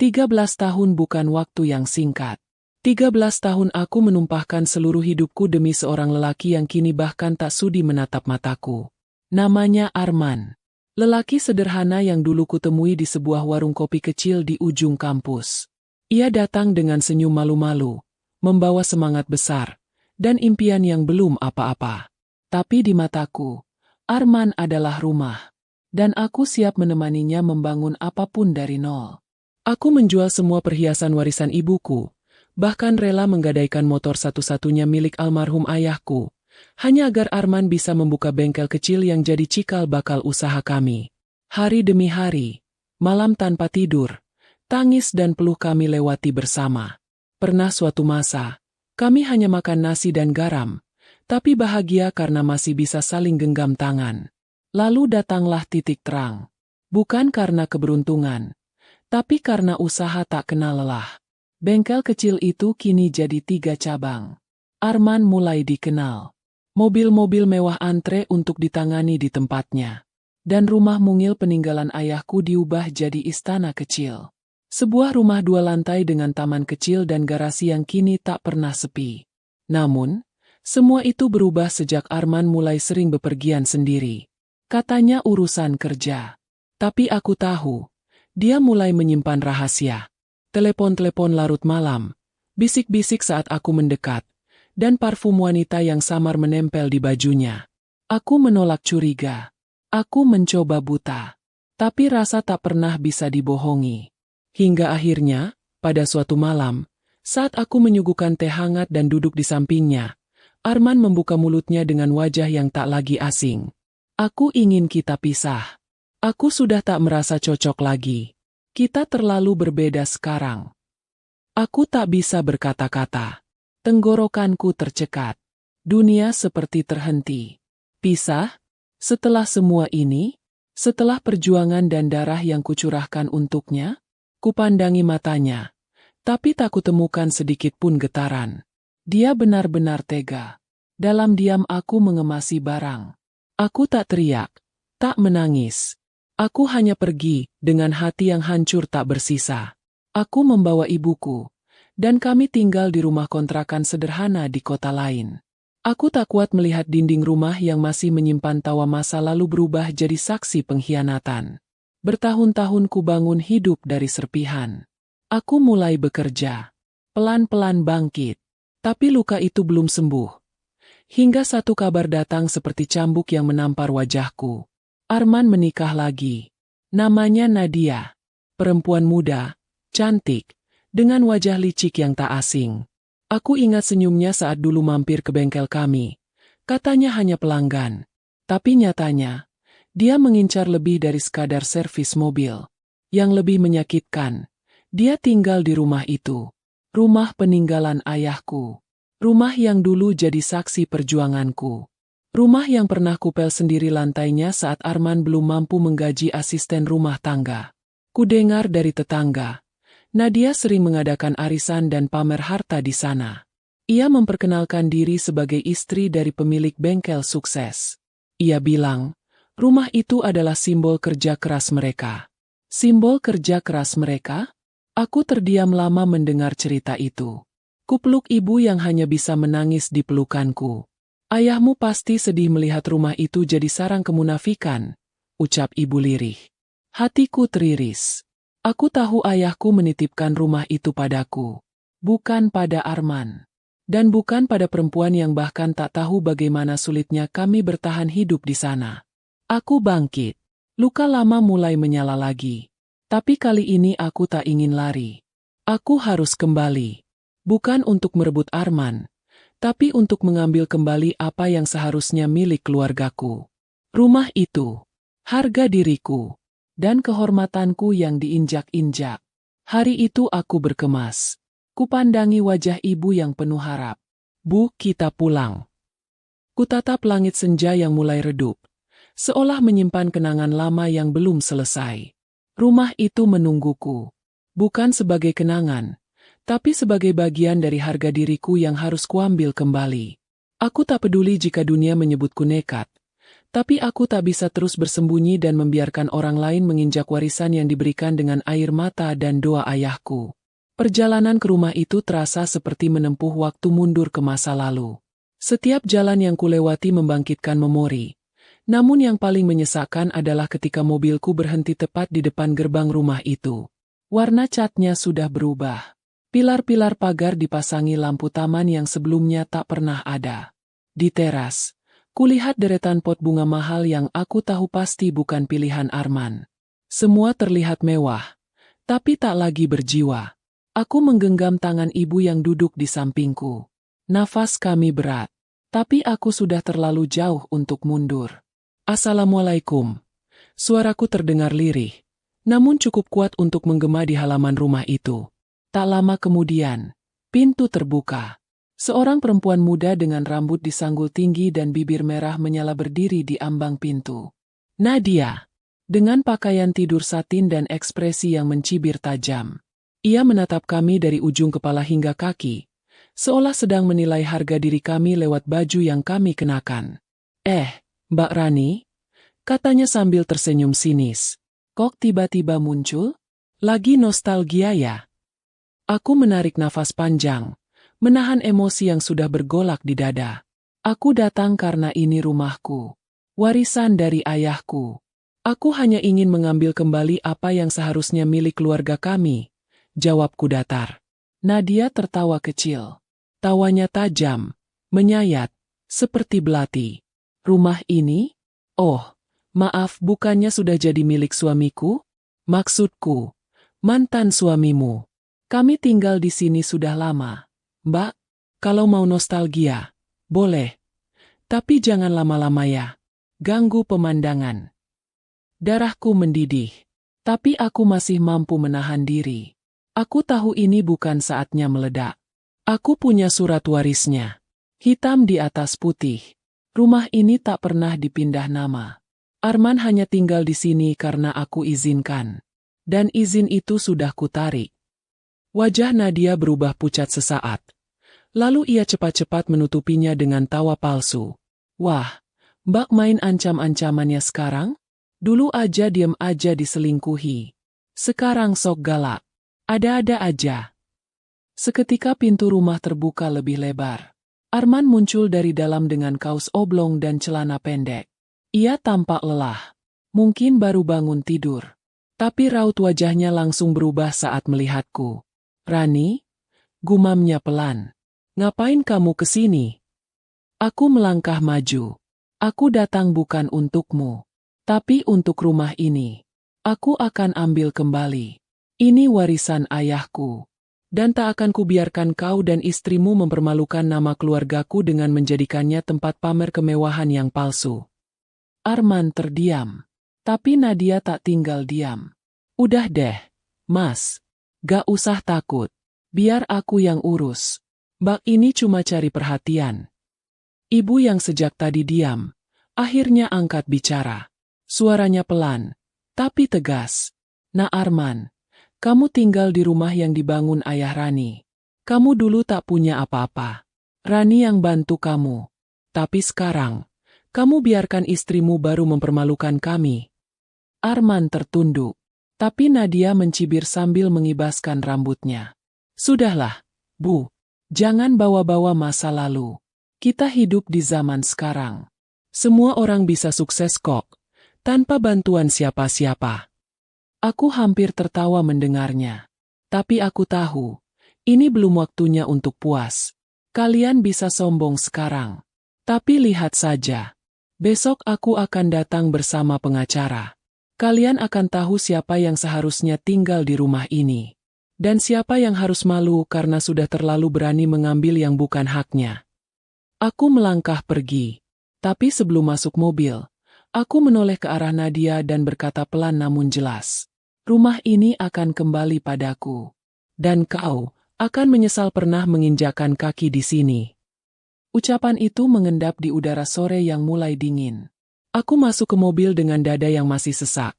13 tahun bukan waktu yang singkat. 13 tahun aku menumpahkan seluruh hidupku demi seorang lelaki yang kini bahkan tak sudi menatap mataku. Namanya Arman. Lelaki sederhana yang dulu kutemui di sebuah warung kopi kecil di ujung kampus. Ia datang dengan senyum malu-malu, membawa semangat besar, dan impian yang belum apa-apa. Tapi di mataku, Arman adalah rumah. Dan aku siap menemaninya membangun apapun dari nol. Aku menjual semua perhiasan warisan ibuku, bahkan rela menggadaikan motor satu-satunya milik almarhum ayahku, hanya agar Arman bisa membuka bengkel kecil yang jadi cikal bakal usaha kami. Hari demi hari, malam tanpa tidur, tangis dan peluh kami lewati bersama. Pernah suatu masa, kami hanya makan nasi dan garam, tapi bahagia karena masih bisa saling genggam tangan. Lalu datanglah titik terang. Bukan karena keberuntungan, tapi karena usaha tak kenal lelah. Bengkel kecil itu kini jadi 3 cabang. Arman mulai dikenal. Mobil-mobil mewah antre untuk ditangani di tempatnya. Dan rumah mungil peninggalan ayahku diubah jadi istana kecil. Sebuah rumah 2 lantai dengan taman kecil dan garasi yang kini tak pernah sepi. Namun, semua itu berubah sejak Arman mulai sering bepergian sendiri. Katanya urusan kerja. Tapi aku tahu, dia mulai menyimpan rahasia. Telepon-telepon larut malam, bisik-bisik saat aku mendekat, dan parfum wanita yang samar menempel di bajunya. Aku menolak curiga. Aku mencoba buta. Tapi rasa tak pernah bisa dibohongi. Hingga akhirnya, pada suatu malam, saat aku menyuguhkan teh hangat dan duduk di sampingnya, Arman membuka mulutnya dengan wajah yang tak lagi asing. Aku ingin kita pisah. Aku sudah tak merasa cocok lagi. Kita terlalu berbeda sekarang. Aku tak bisa berkata-kata. Tenggorokanku tercekat. Dunia seperti terhenti. Pisah? Setelah semua ini? Setelah perjuangan dan darah yang kucurahkan untuknya? Kupandangi matanya. Tapi tak kutemukan sedikit pun getaran. Dia benar-benar tega. Dalam diam aku mengemasi barang. Aku tak teriak, tak menangis. Aku hanya pergi, dengan hati yang hancur tak bersisa. Aku membawa ibuku, dan kami tinggal di rumah kontrakan sederhana di kota lain. Aku tak kuat melihat dinding rumah yang masih menyimpan tawa masa lalu berubah jadi saksi pengkhianatan. Bertahun-tahun ku bangun hidup dari serpihan. Aku mulai bekerja, pelan-pelan bangkit, tapi luka itu belum sembuh. Hingga satu kabar datang seperti cambuk yang menampar wajahku. Arman menikah lagi. Namanya Nadia. Perempuan muda, cantik, dengan wajah licik yang tak asing. Aku ingat senyumnya saat dulu mampir ke bengkel kami. Katanya hanya pelanggan. Tapi nyatanya, dia mengincar lebih dari sekadar servis mobil. Yang lebih menyakitkan, dia tinggal di rumah itu. Rumah peninggalan ayahku. Rumah yang dulu jadi saksi perjuanganku. Rumah yang pernah kupel sendiri lantainya saat Arman belum mampu menggaji asisten rumah tangga. Kudengar dari tetangga, Nadia sering mengadakan arisan dan pamer harta di sana. Ia memperkenalkan diri sebagai istri dari pemilik bengkel sukses. Ia bilang, rumah itu adalah simbol kerja keras mereka. Simbol kerja keras mereka? Aku terdiam lama mendengar cerita itu. Kupeluk ibu yang hanya bisa menangis di pelukanku. Ayahmu pasti sedih melihat rumah itu jadi sarang kemunafikan, ucap ibu lirih. Hatiku teriris. Aku tahu ayahku menitipkan rumah itu padaku. Bukan pada Arman. Dan bukan pada perempuan yang bahkan tak tahu bagaimana sulitnya kami bertahan hidup di sana. Aku bangkit. Luka lama mulai menyala lagi. Tapi kali ini aku tak ingin lari. Aku harus kembali. Bukan untuk merebut Arman, tapi untuk mengambil kembali apa yang seharusnya milik keluargaku. Rumah itu, harga diriku, dan kehormatanku yang diinjak-injak. Hari itu aku berkemas. Kupandangi wajah ibu yang penuh harap. Bu, kita pulang. Kutatap langit senja yang mulai redup, seolah menyimpan kenangan lama yang belum selesai. Rumah itu menungguku, bukan sebagai kenangan, tapi sebagai bagian dari harga diriku yang harus kuambil kembali. Aku tak peduli jika dunia menyebutku nekat, Tapi aku tak bisa terus bersembunyi dan membiarkan orang lain menginjak warisan yang diberikan dengan air mata dan doa ayahku. Perjalanan ke rumah itu terasa seperti menempuh waktu mundur ke masa lalu. Setiap jalan yang kulewati membangkitkan memori. Namun yang paling menyesakkan adalah ketika mobilku berhenti tepat di depan gerbang rumah itu. Warna catnya sudah berubah. Pilar-pilar pagar dipasangi lampu taman yang sebelumnya tak pernah ada. Di teras, kulihat deretan pot bunga mahal yang aku tahu pasti bukan pilihan Arman. Semua terlihat mewah, tapi tak lagi berjiwa. Aku menggenggam tangan ibu yang duduk di sampingku. Nafas kami berat, tapi aku sudah terlalu jauh untuk mundur. Assalamualaikum. Suaraku terdengar lirih, namun cukup kuat untuk menggema di halaman rumah itu. Tak lama kemudian, pintu terbuka. Seorang perempuan muda dengan rambut disanggul tinggi dan bibir merah menyala berdiri di ambang pintu. Nadia, dengan pakaian tidur satin dan ekspresi yang mencibir tajam. Ia menatap kami dari ujung kepala hingga kaki, seolah sedang menilai harga diri kami lewat baju yang kami kenakan. Mbak Rani? Katanya sambil tersenyum sinis. Kok tiba-tiba muncul? Lagi nostalgia ya? Aku menarik nafas panjang, menahan emosi yang sudah bergolak di dada. Aku datang karena ini rumahku. Warisan dari ayahku. Aku hanya ingin mengambil kembali apa yang seharusnya milik keluarga kami. Jawabku datar. Nadia tertawa kecil. Tawanya tajam, menyayat, seperti belati. Rumah ini? Oh, maaf, bukannya sudah jadi milik suamiku? Maksudku, mantan suamimu. Kami tinggal di sini sudah lama. Mbak, kalau mau nostalgia, boleh. Tapi jangan lama-lama ya. Ganggu pemandangan. Darahku mendidih. Tapi aku masih mampu menahan diri. Aku tahu ini bukan saatnya meledak. Aku punya surat warisnya. Hitam di atas putih. Rumah ini tak pernah dipindah nama. Arman hanya tinggal di sini karena aku izinkan. Dan izin itu sudah kutarik. Wajah Nadia berubah pucat sesaat. Lalu ia cepat-cepat menutupinya dengan tawa palsu. Wah, Mbak main ancam-ancamannya sekarang? Dulu aja diam aja diselingkuhi. Sekarang sok galak. Ada-ada aja. Seketika pintu rumah terbuka lebih lebar. Arman muncul dari dalam dengan kaos oblong dan celana pendek. Ia tampak lelah. Mungkin baru bangun tidur. Tapi raut wajahnya langsung berubah saat melihatku. Rani? Gumamnya pelan. Ngapain kamu kesini? Aku melangkah maju. Aku datang bukan untukmu, tapi untuk rumah ini. Aku akan ambil kembali. Ini warisan ayahku. Dan tak akan kubiarkan kau dan istrimu mempermalukan nama keluargaku dengan menjadikannya tempat pamer kemewahan yang palsu. Arman terdiam. Tapi Nadia tak tinggal diam. Udah deh, Mas. Gak usah takut. Biar aku yang urus. Mbak ini cuma cari perhatian. Ibu yang sejak tadi diam, akhirnya angkat bicara. Suaranya pelan, tapi tegas. Nah Arman, kamu tinggal di rumah yang dibangun ayah Rani. Kamu dulu tak punya apa-apa. Rani yang bantu kamu. Tapi sekarang, kamu biarkan istrimu baru mempermalukan kami. Arman tertunduk. Tapi Nadia mencibir sambil mengibaskan rambutnya. Sudahlah, Bu. Jangan bawa-bawa masa lalu. Kita hidup di zaman sekarang. Semua orang bisa sukses kok, tanpa bantuan siapa-siapa. Aku hampir tertawa mendengarnya. Tapi aku tahu, ini belum waktunya untuk puas. Kalian bisa sombong sekarang. Tapi lihat saja. Besok aku akan datang bersama pengacara. Kalian akan tahu siapa yang seharusnya tinggal di rumah ini. Dan siapa yang harus malu karena sudah terlalu berani mengambil yang bukan haknya. Aku melangkah pergi. Tapi sebelum masuk mobil, aku menoleh ke arah Nadia dan berkata pelan namun jelas. Rumah ini akan kembali padaku. Dan kau akan menyesal pernah menginjakan kaki di sini. Ucapan itu mengendap di udara sore yang mulai dingin. Aku masuk ke mobil dengan dada yang masih sesak.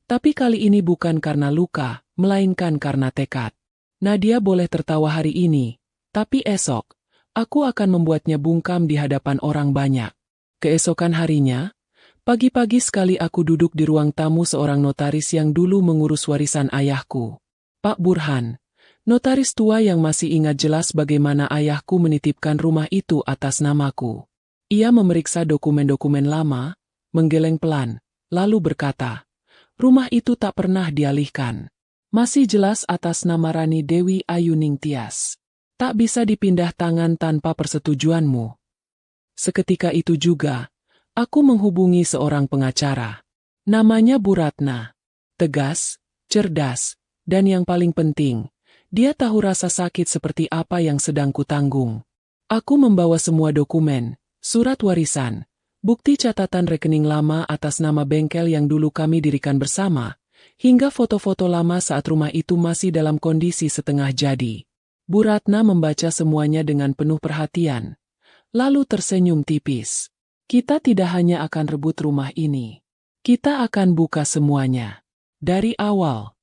Tapi kali ini bukan karena luka, melainkan karena tekad. Nadia boleh tertawa hari ini, tapi esok, aku akan membuatnya bungkam di hadapan orang banyak. Keesokan harinya, Pagi-pagi sekali aku duduk di ruang tamu seorang notaris yang dulu mengurus warisan ayahku. Pak Burhan, notaris tua yang masih ingat jelas bagaimana ayahku menitipkan rumah itu atas namaku. Ia memeriksa dokumen-dokumen lama, menggeleng pelan, lalu berkata, rumah itu tak pernah dialihkan. Masih jelas atas nama Rani Dewi Ayuning Tias. Tak bisa dipindah tangan tanpa persetujuanmu. Seketika itu juga, aku menghubungi seorang pengacara. Namanya Bu Ratna. Tegas, cerdas, dan yang paling penting, dia tahu rasa sakit seperti apa yang sedang kutanggung. Aku membawa semua dokumen, surat warisan, bukti catatan rekening lama atas nama bengkel yang dulu kami dirikan bersama, hingga foto-foto lama saat rumah itu masih dalam kondisi setengah jadi. Bu Ratna membaca semuanya dengan penuh perhatian, lalu tersenyum tipis. Kita tidak hanya akan rebut rumah ini. Kita akan buka semuanya. Dari awal.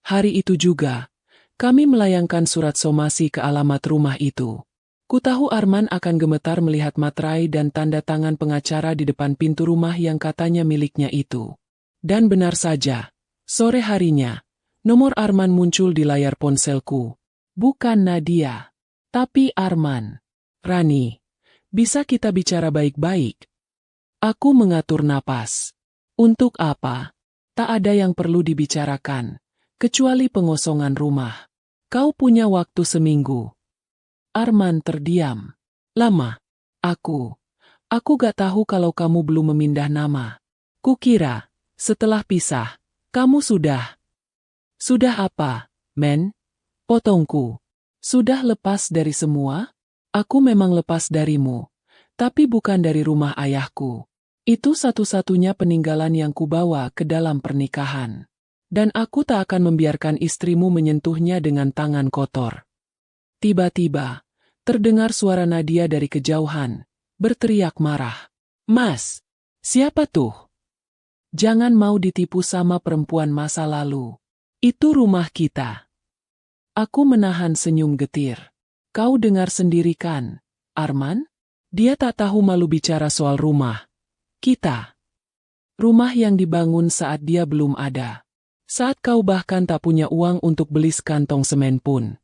Hari itu juga, kami melayangkan surat somasi ke alamat rumah itu. Kutahu Arman akan gemetar melihat materai dan tanda tangan pengacara di depan pintu rumah yang katanya miliknya itu. Dan benar saja. Sore harinya, nomor Arman muncul di layar ponselku. Bukan Nadia, tapi Arman. Rani, bisa kita bicara baik-baik? Aku mengatur napas. Untuk apa? Tak ada yang perlu dibicarakan, kecuali pengosongan rumah. Kau punya waktu seminggu. Arman terdiam. Lama. Aku gak tahu kalau kamu belum memindah nama. Kukira, setelah pisah, kamu sudah apa, men? Potongku. Sudah lepas dari semua? Aku memang lepas darimu. Tapi bukan dari rumah ayahku. Itu satu-satunya peninggalan yang kubawa ke dalam pernikahan. Dan aku tak akan membiarkan istrimu menyentuhnya dengan tangan kotor. Tiba-tiba, terdengar suara Nadia dari kejauhan, berteriak marah. Mas, siapa tuh? Jangan mau ditipu sama perempuan masa lalu. Itu rumah kita. Aku menahan senyum getir. Kau dengar sendiri kan, Arman? Dia tak tahu malu bicara soal rumah. Kita. Rumah yang dibangun saat dia belum ada. Saat kau bahkan tak punya uang untuk beli sekantong semen pun.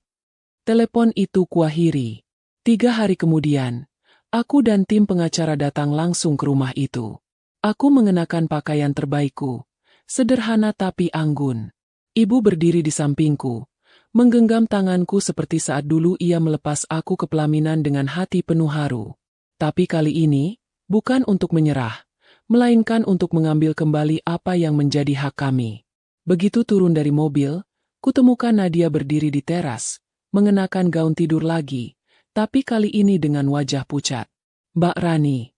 Telepon itu kuakhiri. 3 hari kemudian, aku dan tim pengacara datang langsung ke rumah itu. Aku mengenakan pakaian terbaikku, sederhana tapi anggun. Ibu berdiri di sampingku, menggenggam tanganku seperti saat dulu ia melepas aku ke pelaminan dengan hati penuh haru. Tapi kali ini, bukan untuk menyerah, melainkan untuk mengambil kembali apa yang menjadi hak kami. Begitu turun dari mobil, kutemukan Nadia berdiri di teras, mengenakan gaun tidur lagi, tapi kali ini dengan wajah pucat. Mbak Rani,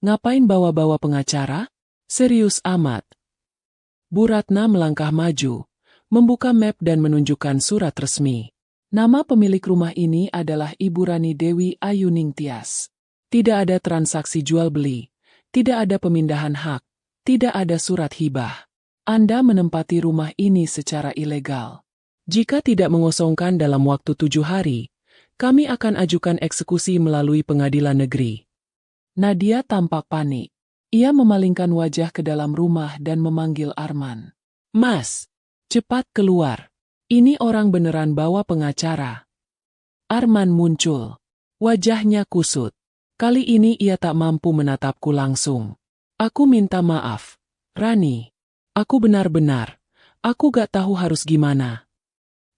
ngapain bawa-bawa pengacara? Serius amat. Bu Ratna melangkah maju, membuka map dan menunjukkan surat resmi. Nama pemilik rumah ini adalah Ibu Rani Dewi Ayuning Tias. Tidak ada transaksi jual-beli, tidak ada pemindahan hak, tidak ada surat hibah. Anda menempati rumah ini secara ilegal. Jika tidak mengosongkan dalam waktu 7 hari, kami akan ajukan eksekusi melalui pengadilan negeri. Nadia tampak panik. Ia memalingkan wajah ke dalam rumah dan memanggil Arman. Mas, cepat keluar. Ini orang beneran bawa pengacara. Arman muncul. Wajahnya kusut. Kali ini ia tak mampu menatapku langsung. Aku minta maaf. Rani. Aku benar-benar. Aku gak tahu harus gimana.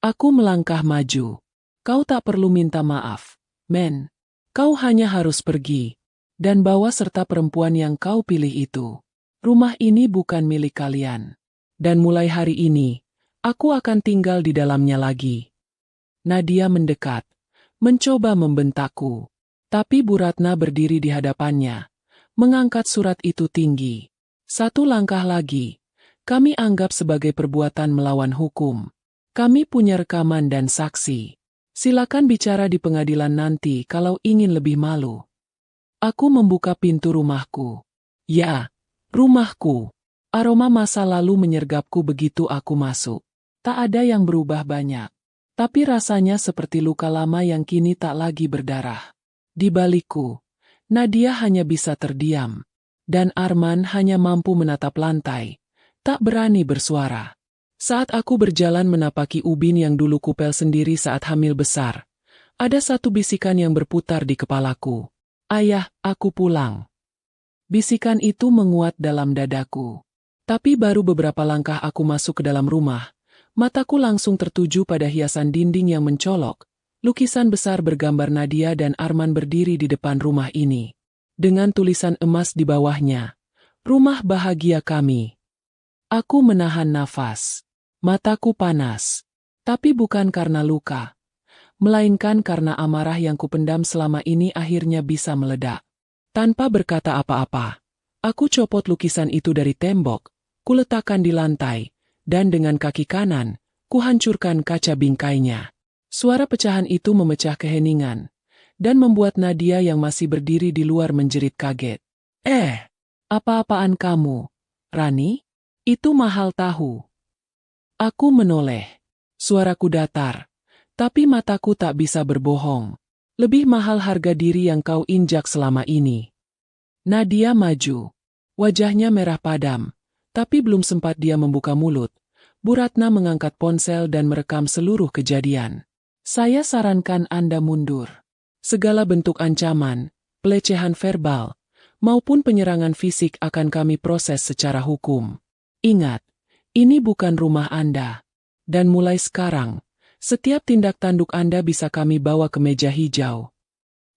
Aku melangkah maju. Kau tak perlu minta maaf, men. Kau hanya harus pergi. Dan bawa serta perempuan yang kau pilih itu. Rumah ini bukan milik kalian. Dan mulai hari ini, aku akan tinggal di dalamnya lagi. Nadia mendekat, mencoba membentakku. Tapi Bu Ratna berdiri di hadapannya, mengangkat surat itu tinggi. 1 langkah lagi, kami anggap sebagai perbuatan melawan hukum. Kami punya rekaman dan saksi. Silakan bicara di pengadilan nanti kalau ingin lebih malu. Aku membuka pintu rumahku. Ya, rumahku. Aroma masa lalu menyergapku begitu aku masuk. Tak ada yang berubah banyak. Tapi rasanya seperti luka lama yang kini tak lagi berdarah. Di balikku, Nadia hanya bisa terdiam. Dan Arman hanya mampu menatap lantai, tak berani bersuara. Saat aku berjalan menapaki ubin yang dulu kupel sendiri saat hamil besar, ada satu bisikan yang berputar di kepalaku. Ayah, aku pulang. Bisikan itu menguat dalam dadaku. Tapi baru beberapa langkah aku masuk ke dalam rumah, mataku langsung tertuju pada hiasan dinding yang mencolok. Lukisan besar bergambar Nadia dan Arman berdiri di depan rumah ini. Dengan tulisan emas di bawahnya, "Rumah bahagia kami." Aku menahan nafas. Mataku panas. Tapi bukan karena luka, melainkan karena amarah yang kupendam selama ini akhirnya bisa meledak. Tanpa berkata apa-apa, aku copot lukisan itu dari tembok, kuletakkan di lantai, dan dengan kaki kanan, kuhancurkan kaca bingkainya. Suara pecahan itu memecah keheningan, dan membuat Nadia yang masih berdiri di luar menjerit kaget. Apa-apaan kamu, Rani? Itu mahal tahu. Aku menoleh. Suaraku datar, tapi mataku tak bisa berbohong. Lebih mahal harga diri yang kau injak selama ini. Nadia maju. Wajahnya merah padam, tapi belum sempat dia membuka mulut. Bu Ratna mengangkat ponsel dan merekam seluruh kejadian. Saya sarankan Anda mundur. Segala bentuk ancaman, pelecehan verbal, maupun penyerangan fisik akan kami proses secara hukum. Ingat, ini bukan rumah Anda. Dan mulai sekarang, setiap tindak tanduk Anda bisa kami bawa ke meja hijau.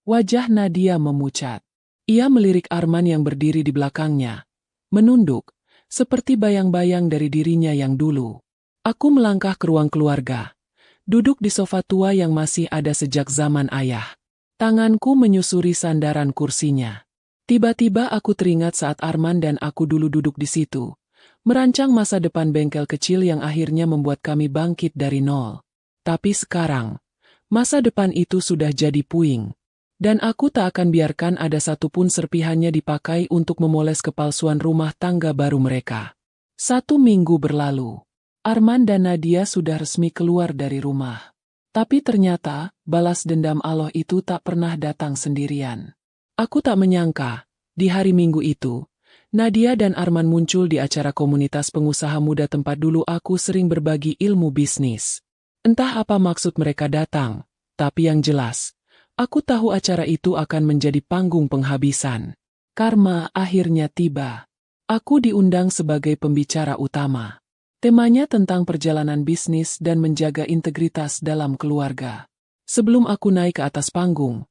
Wajah Nadia memucat. Ia melirik Arman yang berdiri di belakangnya. Menunduk, seperti bayang-bayang dari dirinya yang dulu. Aku melangkah ke ruang keluarga. Duduk di sofa tua yang masih ada sejak zaman ayah. Tanganku menyusuri sandaran kursinya. Tiba-tiba aku teringat saat Arman dan aku dulu duduk di situ, merancang masa depan bengkel kecil yang akhirnya membuat kami bangkit dari nol. Tapi sekarang, masa depan itu sudah jadi puing. Dan aku tak akan biarkan ada satupun serpihannya dipakai untuk memoles kepalsuan rumah tangga baru mereka. 1 minggu berlalu. Arman dan Nadia sudah resmi keluar dari rumah. Tapi ternyata, balas dendam Allah itu tak pernah datang sendirian. Aku tak menyangka, di hari Minggu itu, Nadia dan Arman muncul di acara komunitas pengusaha muda tempat dulu aku sering berbagi ilmu bisnis. Entah apa maksud mereka datang, tapi yang jelas, aku tahu acara itu akan menjadi panggung penghabisan. Karma akhirnya tiba. Aku diundang sebagai pembicara utama. Temanya tentang perjalanan bisnis dan menjaga integritas dalam keluarga. Sebelum aku naik ke atas panggung,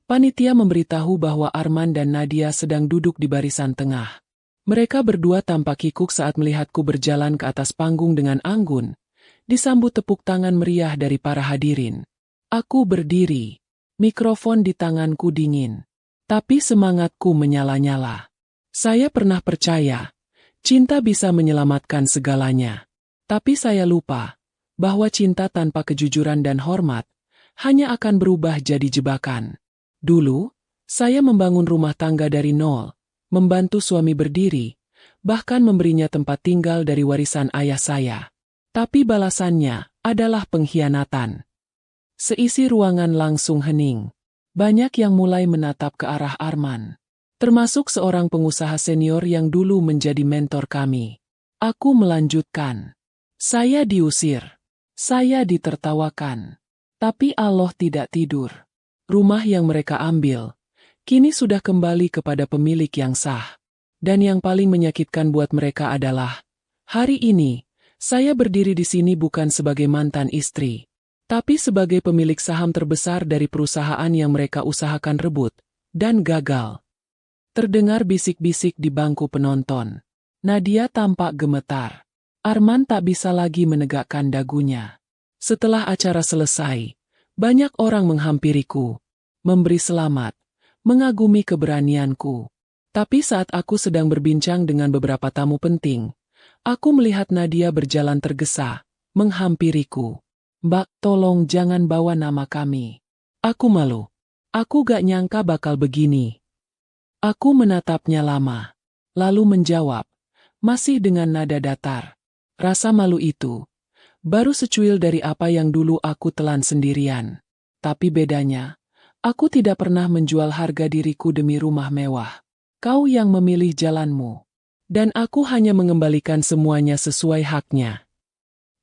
panitia memberitahu bahwa Arman dan Nadia sedang duduk di barisan tengah. Mereka berdua tampak kikuk saat melihatku berjalan ke atas panggung dengan anggun, disambut tepuk tangan meriah dari para hadirin. Aku berdiri. Mikrofon di tanganku dingin. Tapi semangatku menyala-nyala. Saya pernah percaya, cinta bisa menyelamatkan segalanya. Tapi saya lupa, bahwa cinta tanpa kejujuran dan hormat, hanya akan berubah jadi jebakan. Dulu, saya membangun rumah tangga dari nol, membantu suami berdiri, bahkan memberinya tempat tinggal dari warisan ayah saya. Tapi balasannya adalah pengkhianatan. Seisi ruangan langsung hening. Banyak yang mulai menatap ke arah Arman. Termasuk seorang pengusaha senior yang dulu menjadi mentor kami. Aku melanjutkan. Saya diusir. Saya ditertawakan. Tapi Allah tidak tidur. Rumah yang mereka ambil, kini sudah kembali kepada pemilik yang sah. Dan yang paling menyakitkan buat mereka adalah, hari ini, saya berdiri di sini bukan sebagai mantan istri, tapi sebagai pemilik saham terbesar dari perusahaan yang mereka usahakan rebut, dan gagal. Terdengar bisik-bisik di bangku penonton. Nadia tampak gemetar. Arman tak bisa lagi menegakkan dagunya. Setelah acara selesai, banyak orang menghampiriku, memberi selamat, mengagumi keberanianku. Tapi saat aku sedang berbincang dengan beberapa tamu penting, aku melihat Nadia berjalan tergesa, menghampiriku. Mbak, tolong jangan bawa nama kami. Aku malu. Aku gak nyangka bakal begini. Aku menatapnya lama, lalu menjawab, masih dengan nada datar. Rasa malu itu, baru secuil dari apa yang dulu aku telan sendirian. Tapi bedanya, aku tidak pernah menjual harga diriku demi rumah mewah. Kau yang memilih jalanmu. Dan aku hanya mengembalikan semuanya sesuai haknya.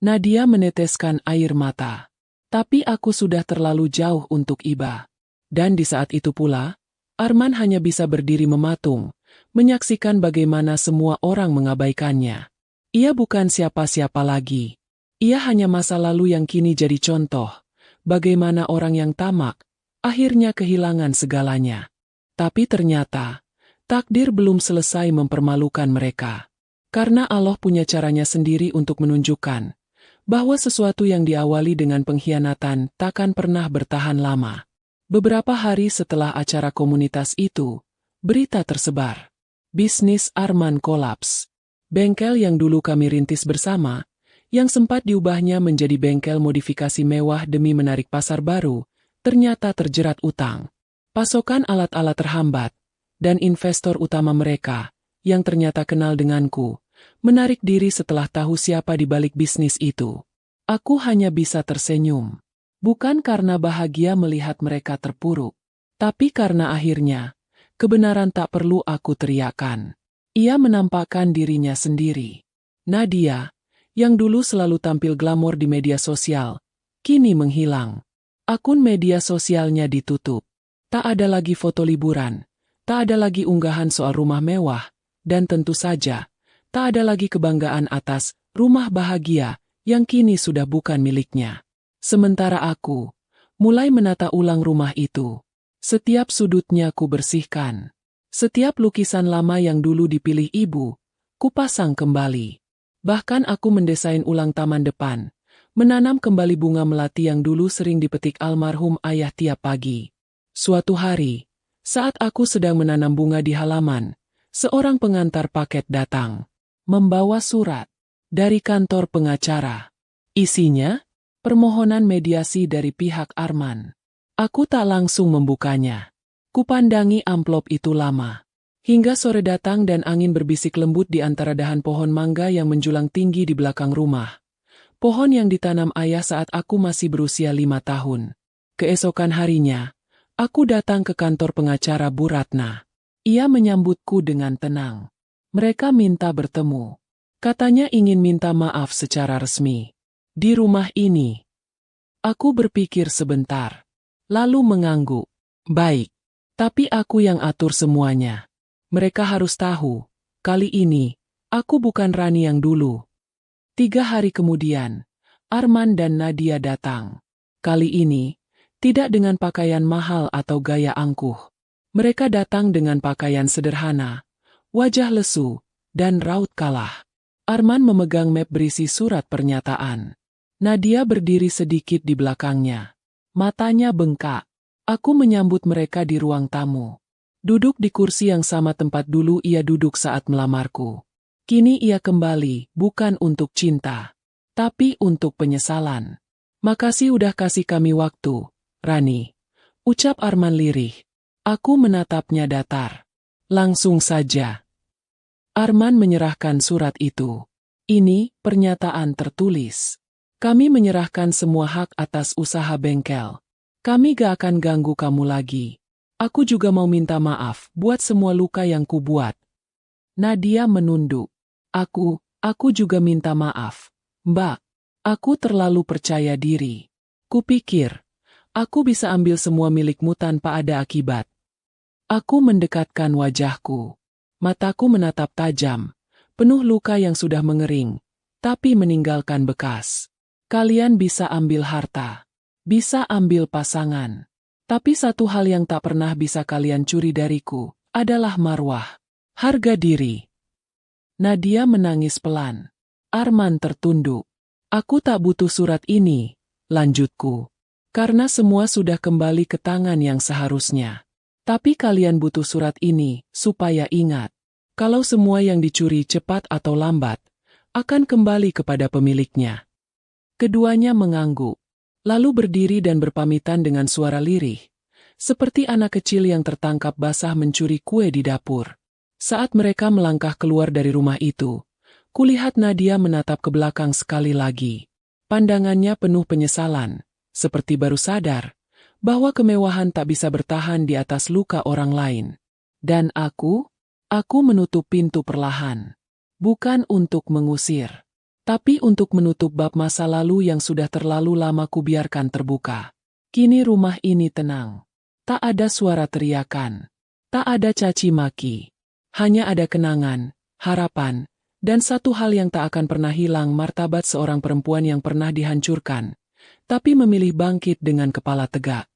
Nadia meneteskan air mata. Tapi aku sudah terlalu jauh untuk iba. Dan di saat itu pula, Arman hanya bisa berdiri mematung, menyaksikan bagaimana semua orang mengabaikannya. Ia bukan siapa-siapa lagi. Ia hanya masa lalu yang kini jadi contoh, bagaimana orang yang tamak, akhirnya kehilangan segalanya. Tapi ternyata, takdir belum selesai mempermalukan mereka. Karena Allah punya caranya sendiri untuk menunjukkan bahwa sesuatu yang diawali dengan pengkhianatan takkan pernah bertahan lama. Beberapa hari setelah acara komunitas itu, berita tersebar. Bisnis Arman kolaps. Bengkel yang dulu kami rintis bersama, yang sempat diubahnya menjadi bengkel modifikasi mewah demi menarik pasar baru, ternyata terjerat utang. Pasokan alat-alat terhambat, dan investor utama mereka, yang ternyata kenal denganku, menarik diri setelah tahu siapa di balik bisnis itu. Aku hanya bisa tersenyum. Bukan karena bahagia melihat mereka terpuruk, tapi karena akhirnya, kebenaran tak perlu aku teriakkan. Ia menampakkan dirinya sendiri. Nadia, yang dulu selalu tampil glamor di media sosial, kini menghilang. Akun media sosialnya ditutup. Tak ada lagi foto liburan, tak ada lagi unggahan soal rumah mewah, dan tentu saja, tak ada lagi kebanggaan atas rumah bahagia yang kini sudah bukan miliknya. Sementara aku mulai menata ulang rumah itu. Setiap sudutnya ku bersihkan. Setiap lukisan lama yang dulu dipilih ibu, kupasang kembali. Bahkan aku mendesain ulang taman depan, menanam kembali bunga melati yang dulu sering dipetik almarhum ayah tiap pagi. Suatu hari, saat aku sedang menanam bunga di halaman, seorang pengantar paket datang, membawa surat dari kantor pengacara. Isinya, permohonan mediasi dari pihak Arman. Aku tak langsung membukanya. Kupandangi amplop itu lama. Hingga sore datang dan angin berbisik lembut di antara dahan pohon mangga yang menjulang tinggi di belakang rumah. Pohon yang ditanam ayah saat aku masih berusia 5 tahun. Keesokan harinya, aku datang ke kantor pengacara Bu Ratna. Ia menyambutku dengan tenang. Mereka minta bertemu. Katanya ingin minta maaf secara resmi. Di rumah ini. Aku berpikir sebentar. Lalu mengangguk. Baik. Tapi aku yang atur semuanya. Mereka harus tahu. Kali ini, aku bukan Rani yang dulu. 3 hari kemudian, Arman dan Nadia datang. Kali ini, tidak dengan pakaian mahal atau gaya angkuh. Mereka datang dengan pakaian sederhana, wajah lesu, dan raut kalah. Arman memegang map berisi surat pernyataan. Nadia berdiri sedikit di belakangnya. Matanya bengkak. Aku menyambut mereka di ruang tamu. Duduk di kursi yang sama tempat dulu ia duduk saat melamarku. Kini ia kembali, bukan untuk cinta, tapi untuk penyesalan. Makasih udah kasih kami waktu, Rani. Ucap Arman lirih. Aku menatapnya datar. Langsung saja. Arman menyerahkan surat itu. Ini pernyataan tertulis. Kami menyerahkan semua hak atas usaha bengkel. Kami gak akan ganggu kamu lagi. Aku juga mau minta maaf buat semua luka yang kubuat. Nadia menunduk. Aku juga minta maaf. Mbak, aku terlalu percaya diri. Kupikir, aku bisa ambil semua milikmu tanpa ada akibat. Aku mendekatkan wajahku. Mataku menatap tajam, penuh luka yang sudah mengering, tapi meninggalkan bekas. Kalian bisa ambil harta, bisa ambil pasangan. Tapi satu hal yang tak pernah bisa kalian curi dariku, adalah marwah, harga diri. Nadia menangis pelan. Arman tertunduk. Aku tak butuh surat ini, lanjutku. Karena semua sudah kembali ke tangan yang seharusnya. Tapi kalian butuh surat ini, supaya ingat. Kalau semua yang dicuri cepat atau lambat, akan kembali kepada pemiliknya. Keduanya mengangguk. Lalu berdiri dan berpamitan dengan suara lirih. Seperti anak kecil yang tertangkap basah mencuri kue di dapur. Saat mereka melangkah keluar dari rumah itu, kulihat Nadia menatap ke belakang sekali lagi. Pandangannya penuh penyesalan, seperti baru sadar bahwa kemewahan tak bisa bertahan di atas luka orang lain. Dan aku? Aku menutup pintu perlahan. Bukan untuk mengusir, tapi untuk menutup bab masa lalu yang sudah terlalu lama kubiarkan terbuka. Kini rumah ini tenang. Tak ada suara teriakan. Tak ada caci maki. Hanya ada kenangan, harapan, dan satu hal yang tak akan pernah hilang, martabat seorang perempuan yang pernah dihancurkan, tapi memilih bangkit dengan kepala tegak.